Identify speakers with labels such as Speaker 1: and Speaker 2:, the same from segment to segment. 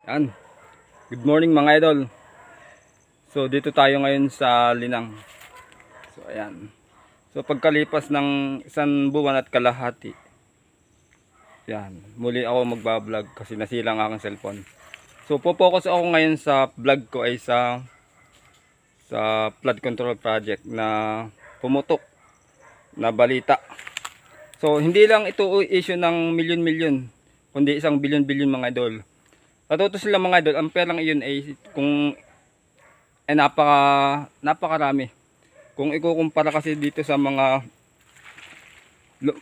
Speaker 1: Yan. Good morning mga idol. So dito tayo ngayon sa Linang. So ayan. So pagkalipas ng isang buwan at kalahati, yan, muli ako magbablog kasi nasira ang aking cellphone. So po-focus ako ngayon sa vlog ko ay sa flood control project na pumutok na balita. So hindi lang ito issue ng milyon-milyon, kundi isang bilyon-bilyon mga idol. Patuto sila mga idol, ang perang iyon ay kung napakarami. Kung ikukumpara kasi dito sa mga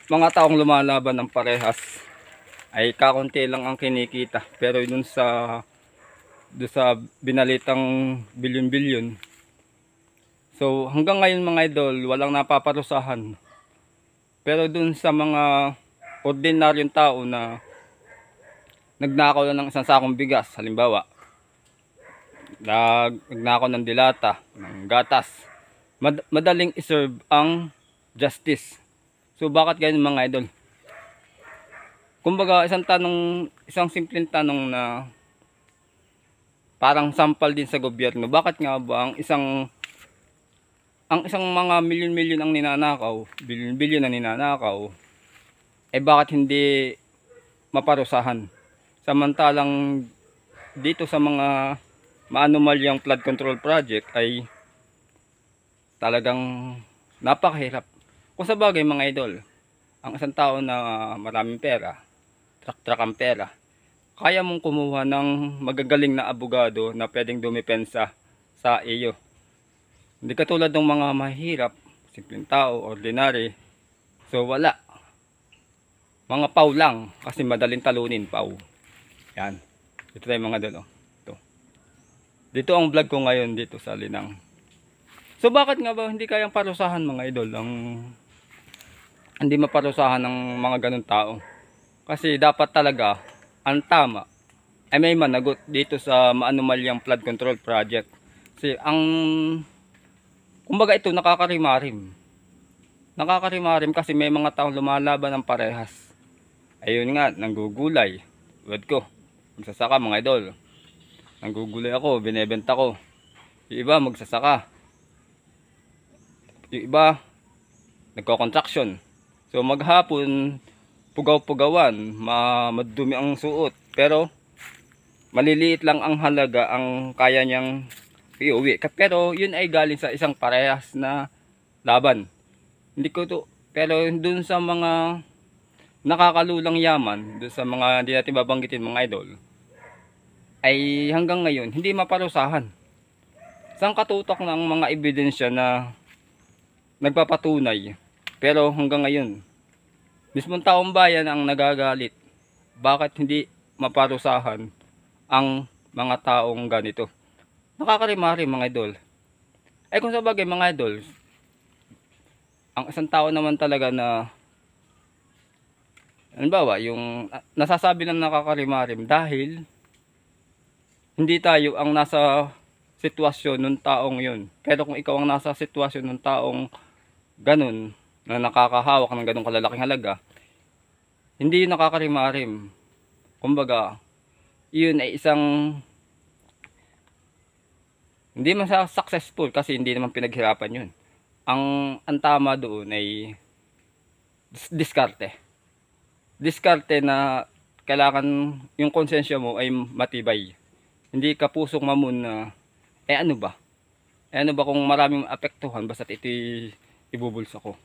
Speaker 1: taong lumalaban ng parehas, ay kakunti lang ang kinikita. Pero dun sa binalitang bilyon-bilyon. So hanggang ngayon mga idol, walang napaparusahan. Pero dun sa mga ordinaryong tao na nagnakaw lang ng isang sakong bigas, halimbawa, nagnakaw ng dilata, ng gatas, madaling iserve ang justice. So bakit ganyan mga idol? Kumbaga isang simpleng tanong na parang sampal din sa gobyerno. Bakit nga ba ang isang mga milyon-milyon ang ninanakaw, bilyon-bilyon ang ninanakaw, bakit hindi maparusahan? Samantalang dito sa mga maanumalyang flood control project ay talagang napakahirap. Kung sa bagay mga idol, ang isang tao na maraming pera, trak-trak ang pera, kaya mong kumuha ng magagaling na abogado na pwedeng dumepensa sa iyo. Hindi katulad ng mga mahirap, simpleng tao, ordinary. So wala. Mga pau lang kasi madaling talunin, pau. Yan. Ito tayo mga idol. Ito. Dito ang vlog ko ngayon dito sa Linang. So bakit nga ba hindi kayang parusahan mga idol hindi maparusahan ng mga ganun tao? Kasi dapat talaga ang tama ay may managot dito sa maanumalyang flood control project. Kasi kumbaga ito nakakarimarim. Nakakarimarim kasi may mga taong lumalaban ng parehas. Ayun nga, nanggugulay. Wad ko. Magsasaka mga idol. Nanggugulay ako, binebenta ko. Yung iba magsasaka. Yung iba nagko-contraction. So maghapon pugaw-pugawan, madumi ang suot. Pero maliliit lang ang halaga ang kaya niyang iuwi. Pero yun ay galing sa isang parehas na laban. Hindi ko to, pero dun sa mga nakakalulang yaman, dun sa mga hindi natin babanggitin mga idol, ay hanggang ngayon hindi maparusahan. Isang katutok ng mga ebidensya na nagpapatunay. Pero hanggang ngayon, mismong taong bayan ang nagagalit. Bakit hindi maparusahan ang mga taong ganito? Nakakarimari mga idol. Ay kung sa bagay mga idol, ang isang tao naman talaga na halimbawa yung nasasabi ng nakakarimarim dahil hindi tayo ang nasa sitwasyon ng taong yun. Pero kung ikaw ang nasa sitwasyon ng taong ganun, na nakakahawak ng ganung kalalaking halaga, hindi yun nakakarimarim. Kumbaga, yun ay isang hindi man sa successful kasi hindi naman pinaghirapan yun. Ang tama doon ay diskarte. Diskarte na kailangan yung konsensya mo ay matibay. Hindi ka pusong mamon na ano ba? Ano ba kung maraming apektuhan basta ito ibubulsa ko.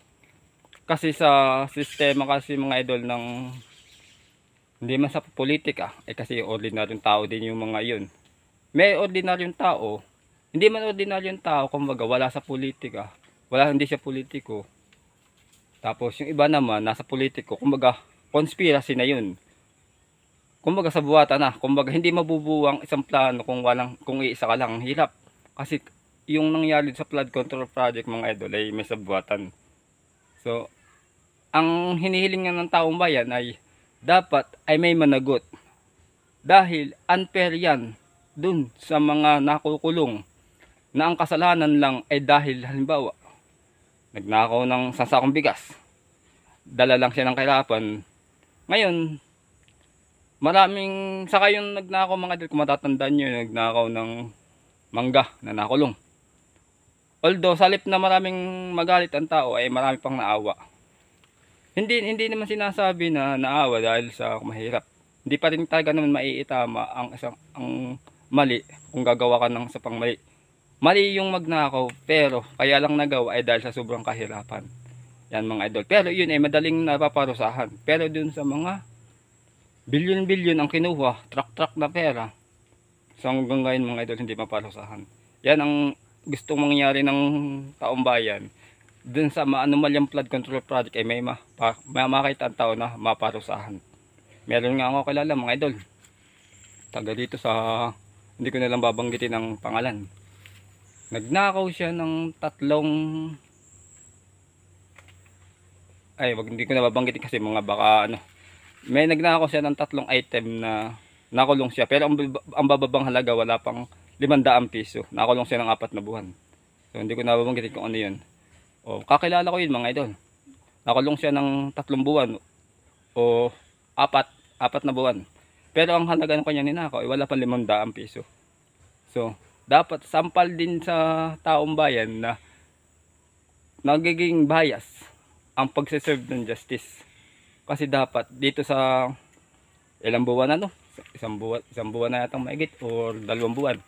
Speaker 1: Kasi sa sistema kasi mga idol ng hindi man sa politika, kasi ordinaryong tao din yung mga yun. May ordinaryong tao, hindi man ordinaryong tao, kumbaga wala sa politika, hindi siya politiko. Tapos yung iba naman nasa politiko, kumbaga conspiracy na yun. Kumbaga sa buwatan na, kumbaga hindi mabubuwang isang plano kung iisa ka lang, hirap. Kasi yung nangyari sa flood control project mga idol ay may sabuatan. So, ang hinihiling nga ng taong bayan ay dapat ay may managot. Dahil unfair yan dun sa mga nakukulong na ang kasalanan lang ay dahil halimbawa nagnakaw ng sasakong bigas. Dala lang siya ng kahirapan. Ngayon, Maraming, saka yung nagnakaw mga idol, kung matatandaan nyo, yung nagnakaw ng mangga na nakulong. Although sa halip na maraming magalit ang tao, ay marami pang naawa. Hindi naman sinasabi na naawa dahil sa mahirap. Hindi pa rin talaga naman maiitama ang mali kung gagawa ka ng isa pang mali. Mali yung magnakaw, pero kaya lang nagawa ay dahil sa sobrang kahirapan. Yan mga idol. Pero yun ay madaling napaparusahan. Pero dun sa mga bilyon-bilyon ang kinuha, truck-truck na pera, so hanggang ngayon mga idol hindi maparusahan. Yan ang gustong mangyari ng taong bayan. Dun sa maanumalyang flood control project ay may makita ang tao na maparusahan. Meron nga ako kilala mga idol, taga dito sa, hindi ko na lang babanggitin ang pangalan. Nagnakaw siya ng hindi ko na babanggitin kasi mga baka ano. May nagnakaw siya ng 3 item na nakulong siya, pero ang bababang halaga wala pang 500 piso. Nakulong siya ng 4 na buwan. So hindi ko na babanggitin kung ano yun. O kakilala ko yun mga idol. Nakulong siya ng 3 buwan o 4 na buwan. Pero ang halaga ng kanya ninakaw ay wala pang 500 piso. So dapat sampal din sa taong bayan na nagiging bias ang pagseserve ng justice. Kasi dapat dito sa ilang buwan na no, isang buwan na yatang maigit or 2 buwan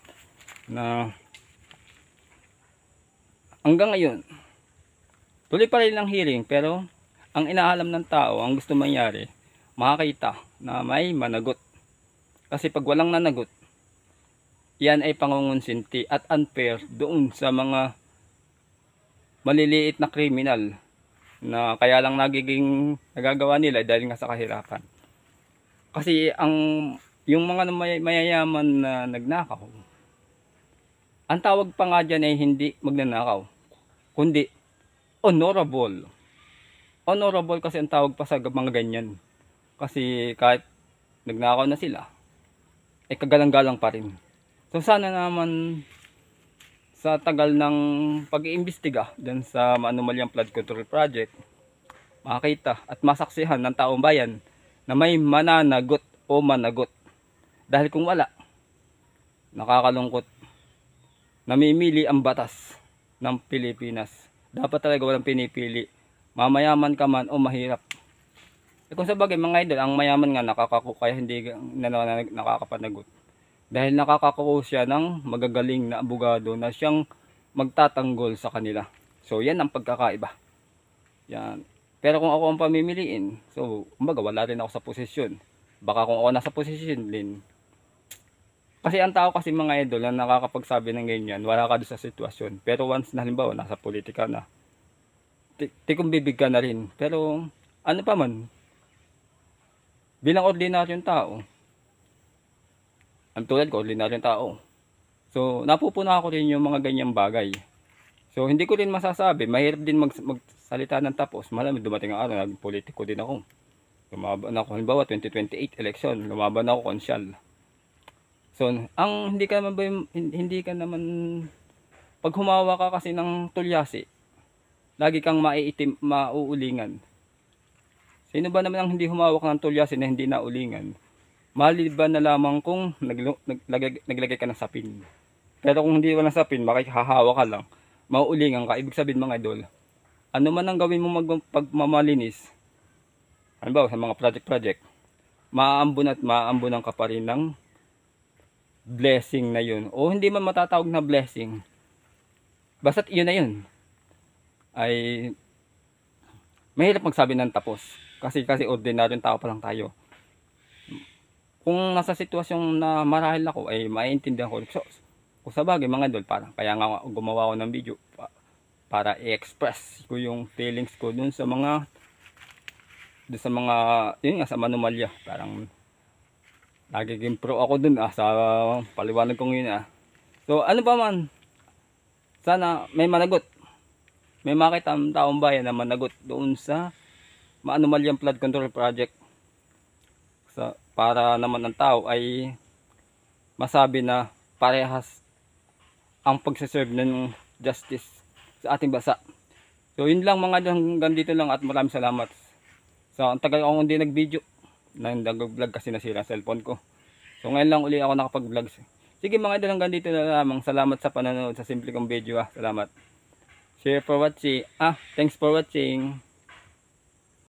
Speaker 1: na hanggang ngayon tuloy pa rin ang hearing, pero ang inaalam ng tao, ang gusto mangyari, makakita na may managot. Kasi pag walang nanagot, yan ay pangungunsinti at unfair doon sa mga maliliit na kriminal na kaya lang nagiging nagagawa nila dahil nga sa kahirapan. Kasi yung mga mayayaman na nagnakaw, ang tawag pa nga dyan ay hindi magnanakaw, kundi honorable. Honorable kasi ang tawag pa sa mga ganyan. Kasi kahit nagnakaw na sila, ay kagalang-galang pa rin. So sana naman sa tagal ng pag-iimbestiga dyan sa maanumalyang flood control project, makakita at masaksihan ng taong bayan na may mananagot o managot. Dahil kung wala, nakakalungkot, namimili ang batas ng Pilipinas. Dapat talaga walang pinipili, mamayaman ka man o mahirap. Kung sa bagay mga idol, ang mayaman nga kaya hindi nakakapanagot. Dahil nakakakuha siya ng magagaling na abogado na siyang magtatanggol sa kanila. So yan ang pagkakaiba. Yan. Pero kung ako ang pamimiliin, so kumbaga wala rin ako sa posisyon. Baka kung ako nasa posisyon din. Kasi ang tao kasi mga idol na nakakapagsabi ng ganyan, wala ka doon sa sitwasyon. Pero once na halimbawa nasa politika na, tikong bibig ka na rin. Pero ano pa man, bilang ordinaryong tao, ang tulad ko, ordinaryong tao. So, napupuna ako rin yung mga ganyang bagay. So, hindi ko rin masasabi. Mahirap din magsalita ng tapos. Malamang dumating ang araw, nagpolitiko din ako. Lumaban ako, halimbawa, 2028 election. Lumaban ako konsyal. So, hindi ka naman, pag humawa ka kasi ng tulyasi, lagi kang mauulingan. Sino ba naman ang hindi humawak ng tulyasi na hindi naulingan? Maliban na lamang kung naglagay ka ng sapin. Pero kung hindi walang sapin, makihahawa ka lang, mauulingan ka. Ibig sabihin mga idol, ano man ang gawin mo pagmamalinis, ano ba, sa mga project, maaambunan ka pa rin ng blessing na yun. O hindi man matatawag na blessing, basta't yun na yun. Ay mahirap magsabi ng tapos. Kasi ordinaryong tao pa lang tayo. Kung nasa sitwasyong na marahil ako ay maiintindihan ko. So, kung sa bagay mga idol, kaya nga gumawa ako ng video para i-express ko yung feelings ko dun sa mga yun nga, sa manomalya. Parang nagiging pro ako dun sa paliwanag kong yun. So ano pa man, sana may managot, may makita ang taong bayan na managot doon sa maanumalyang flood control project, para naman ang tao ay masabi na parehas ang pagsaserve ng justice sa ating bansa. So yun lang mga idol, hanggang dito lang at maraming salamat. So ang tagal akong hindi nag-video nag-vlog kasi nasira ang cellphone ko. So ngayon lang uli ako nakapag-vlog. Sige mga idol, hanggang dito na lamang. Salamat sa panonood sa simple kong video. Salamat. Share for watching. Thanks for watching.